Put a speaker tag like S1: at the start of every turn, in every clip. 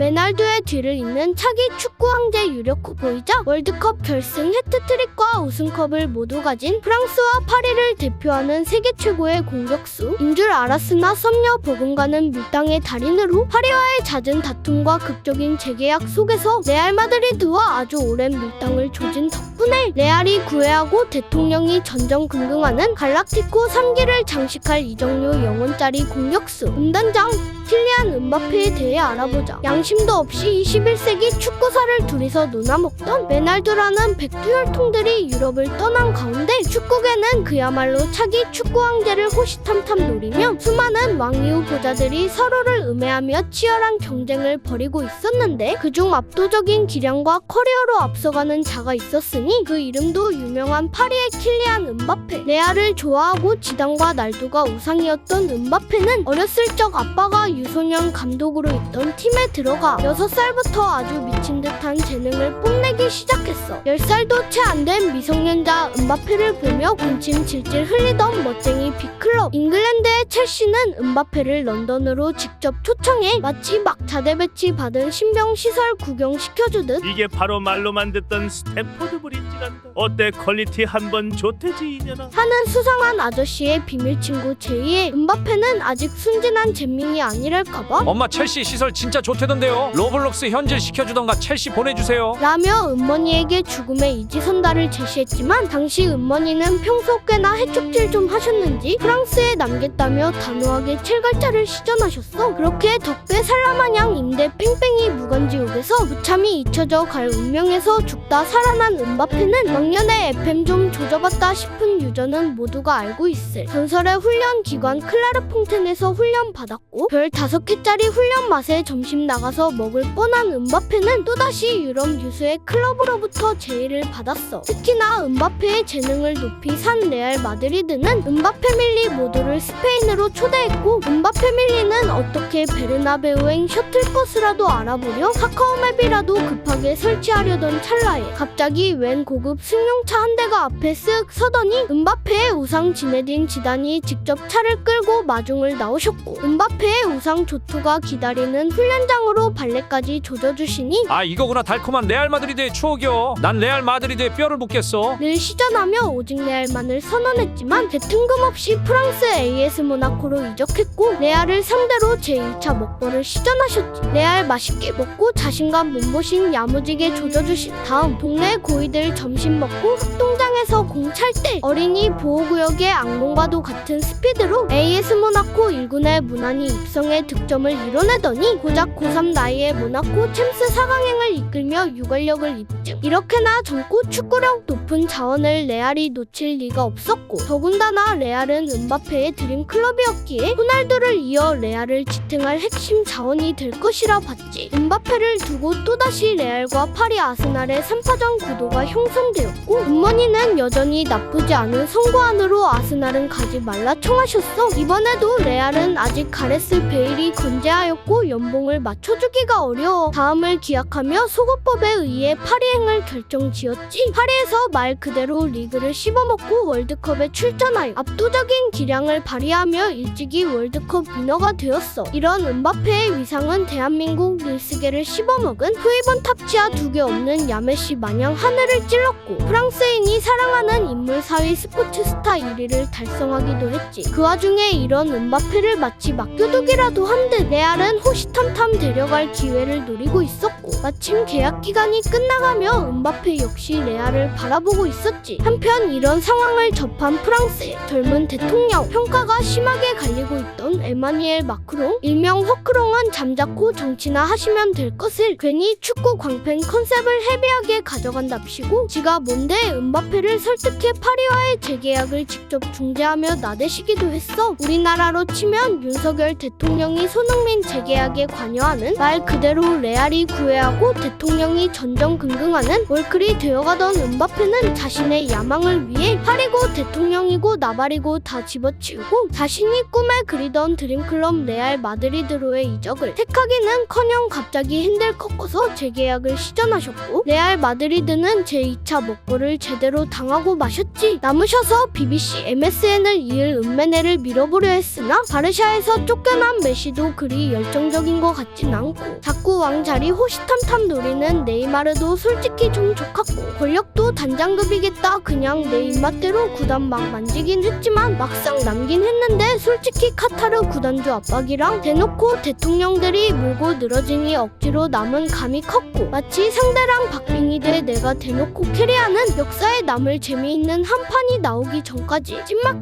S1: 메날두의 뒤를 잇는 차기 축구 황제 유력 후보이자 월드컵 결승 해트트릭과 우승컵을 모두 가진 프랑스와 파리를 대표하는 세계 최고의 공격수인 줄 알았으나 썸녀 버금가는 밀당의 달인으로 파리와의 잦은 다툼과 극적인 재계약 속에서 레알 마드리드와 아주 오랜 밀당을 조진 덕분에 레알이 구애하고 대통령이 전전긍긍하는 갈락티코 3기를 장식할 이적료 영원짜리 공격수 음단장 킬리안 음바페에 대해 알아보자. 양심도 없이 21세기 축구사를 둘이서 논아먹던 메날두라는 백투혈통들이 유럽을 떠난 가운데 축구계는 그야말로 차기 축구 황제를 호시탐탐 노리며 수많은 왕이후 보자들이 서로를 음해하며 치열한 경쟁을 벌이고 있었는데 그중 압도적인 기량과 커리어로 앞서가는 자가 있었으니 그 이름도 유명한 파리의 킬리안 음바페. 레알을 좋아하고 지단과 날두가 우상이었던 음바페는 어렸을 적 아빠가 유소년 감독으로 있던 팀에 들어가 6살부터 아주 미친 듯한 재능을 뽐내기 시작했어. 10살도 채 안 된 미성년자 음바페를 보며 군침 질질 흘리던 멋쟁이 빅클럽 잉글랜드의 첼시는 음바페를 런던으로 직접 초청해 마치 막 자대 배치 받은 신병 시설 구경시켜주듯
S2: 이게 바로 말로만 듣던 스탠포드 브릿지란다. 어때 퀄리티 한번 좋대지 이년아.
S1: 하는 수상한 아저씨의 비밀친구 제2의 음바페는 아직 순진한 잼민이 아니랄까봐
S3: 엄마 첼시 시설 진짜 좋대던데요. 로블록스 현질 시켜주던가 첼시 보내주세요.
S1: 라며 은머니에게 죽음의 이지선다를 제시했지만 당시 은머니는 평소 꽤나 해촉질 좀 하셨는지 프랑스에 남겠다며 단호하게 칠갈자를 시전하셨어. 그렇게 덕배 살라마냥 임대 팽팽이 무간지옥에서 무참히 잊혀져 갈 운명에서 죽다 살아난 음바페는 막년에 FM 좀 조져봤다 싶은 유저는 모두가 알고 있을 전설의 훈련 기관 클라르퐁텐에서 훈련 받았고 별 5개짜리 훈련 맛에 점심 나가서 먹을 뻔한 음바페는 또다시 유럽 유수의 클럽으로부터 제의를 받았어. 특히나 음바페의 재능을 높이 산 레알 마드리드는 음바페밀리 모두를 스페인으로 초대했고 음바페밀리는 어떻게 베르나베우행 셔틀버스라도 알아보려 카카오맵이라도 급하게 설치하려던 찰나에 갑자기 웬 고급 승용차 한 대가 앞에 쓱 서더니 음바페의 우상 지네딘 지단이 직접 차를 끌고 마중을 나오셨고 음바페의 우상 조투가 기다리는 훈련장으로 발레까지 조져주시니
S3: 아 이거구나 달콤한 레알 마드리드의 추억이요. 난 레알 마드리드의 뼈를 묻겠어.
S1: 늘 시전하며 오직 레알만을 선언했지만 뜬금없이 프랑스 AS 모나코로 이적했고 레알을 상대로 제1차 먹보를 시전하셨지. 레알 맛있게 먹고 자신감 몸보신 야무지게 조져주신 다음 동네 고이들 점심 먹고 흑동장에서 공 찰 때 어린이 보호구역의 악몽과도 같은 스피드로 AS 모나코 1군에 무난히 입성해 득점을 이뤄내더니 고작 고3 나이에 모나코 챔스 4강행을 이끌며 유관력을 입증. 이렇게나 젊고 축구력 높은 자원을 레알이 놓칠 리가 없었고 더군다나 레알은 음바페의 드림클럽이었기에 호날두를 이어 레알을 지탱할 핵심 자원이 될 것이라 봤지. 음바페를 두고 또다시 레알과 파리 아스날의 3파전 구도가 형성되었고 음머니는 여전히 나쁘지 않은 선구안으로 아스날은 가지 말라 청하셨어. 이번에도 레알은 아직 가레스 베일이 건재하였고 연봉을 맞춰주기가 어려워 다음을 기약하며 소거법에 의해 파리행을 결정지었지. 파리에서 말 그대로 리그를 씹어먹고 월드컵에 출전하여 압도적인 기량을 발휘하며 일찍이 월드컵 위너가 되었어. 이런 음바페의 위상은 대한민국 릴스계를 씹어먹은 후이번 탑지하 2개 없는 야메시 마냥 하늘을 찔렀고 프랑스인이 사랑하는 인물 4위 스포츠 스타 1위를 달성하기도 했지. 그 와중에 이런 음바페를 마치 맡겨두기라도 한 듯 레알은 호시탐탐 데려갈 기회를 노리고 있었고 마침 계약 기간이 끝나가며 음바페 역시 레알을 바라보고 있었지. 한편 이런 상황을 접한 프랑스의 젊은 대통령 평가가 심하게 갈리고 있던 에마뉘엘 마크롱 일명 허크롱은 잠자코 정치나 하시면 될 것을 괜히 축구 광팬 컨셉을 헤비하게 가져간답시고 지가 뭔데 음바페를 설득해 파리와의 재계약을 직접 중재하며 나대시기도 했어. 우리나라로 치면 윤석열 대통령이 손흥민 재계약에 관여하는 말 그대로 레알이 구애하고 대통령이 전전긍긍하는 월클이 되어가던 음바페는 자신의 야망을 위해 파리고 대통령이고 나발이고 다 집어치우고 자신이 꿈에 그리던 드림클럽 레알 마드리드로의 이적을 택하기는커녕 갑자기 계약이 힘들 꺾어서 재계약을 시전하셨고 레알 마드리드는 제2차 먹보를 제대로 당하고 마셨지. 남으셔서 BBC MSN을 이을 은메네를 밀어보려 했으나 바르샤에서 쫓겨난 메시도 그리 열정적인 것 같진 않고 자꾸 왕자리 호시탐탐 노리는 네이마르도 솔직히 좀 족같고 권력도 단장급이겠다 그냥 내 입맛대로 구단 막 만지긴 했지만 막상 남긴 했는데 솔직히 카타르 구단주 압박이랑 대놓고 대통령들이 물고 늘어지니 억지로 남은 감이 컸고 마치 상대랑 박빙이 돼 내가 대놓고 캐리하는 역사에 남을 재미있는 한 판이 나오기 전까지 찐막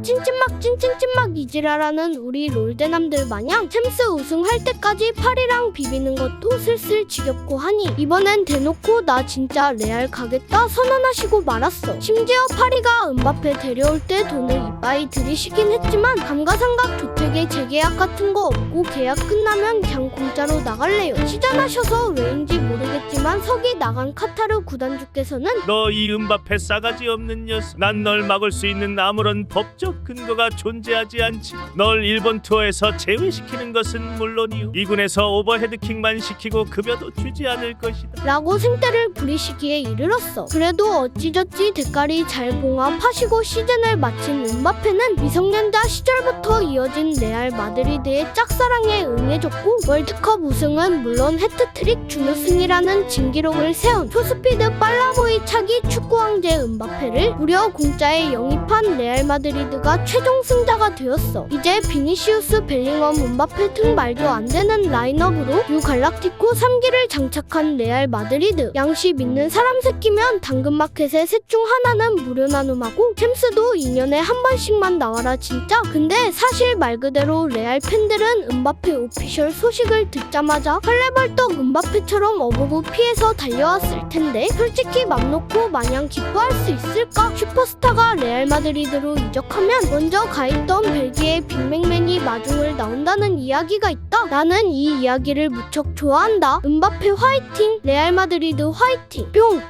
S1: 이지라라는 우리 롤대남들 마냥 챔스 우승할 때까지 파리랑 비비는 것도 슬슬 지겹고 하니 이번엔 대놓고 나 진짜 레알 가겠다 선언하시고 말았어. 심지어 파리가 은바페 데려올 때 돈을 이빠이 들이시긴 했지만 감가상각 조택에 재계약 같은 거 없고 계약 끝나면 그냥 공짜로 나갈래요. 시전하셔서 왜인지 모르겠지만 석이 나간 카타르 구단주께서는
S2: 너 이 은바페 싸가지 없는 녀석. 난 널 막을 수 있는 아무런 법적 근거가 존재하지 않지. 널 일본 투어에서 제외시키는 것은 물론이요 2군에서 오버헤드킥만 시키고 급여도 주지 않을 것이다
S1: 라고 생떼를 부리시기에 이르렀어. 그래도 어찌저찌 대가리 잘 봉합하시고 시즌을 마친 은바페는 미성년자 시절부터 이어진 레알 마드리드의 짝사랑에 응해줬고 월드컵 우승은 물론 해트트릭 준우승이라는 진기록을 세운 초스피드 빨라보이 차기 축구 왕제 은바페를 무려 공짜에 영입한 레알 마드리드가 최종 승자가 되었어. 이제 비니시우스 벨링엄 은바페 등 말도 안 되는 라인업으로 뉴 갈락티코 3기를 장착한 레알 마드리드. 양씨 믿는 사람 새끼면 당근마켓의 셋 중 하나는 무료 나눔하고 챔스도 2년에 한 번씩만 나와라 진짜. 근데 사실 말 그대로 레알 팬들은 은바페 오피셜 소식을 듣자마자 헐레벌떡 은바페처럼 어부고 피해서 달려왔을 텐데 솔직히 맘 놓고 마냥 기뻐할 수 있을까? 슈퍼스타가 레알 마드리드로 이적하면 먼저 가있던 벨기에 빅맥맨이 마중을 나온다는 이야기가 있다. 나는 이 이야기를 무척 좋아한다. 은바페 화이팅! 레알 마드리드 화이팅! 뿅!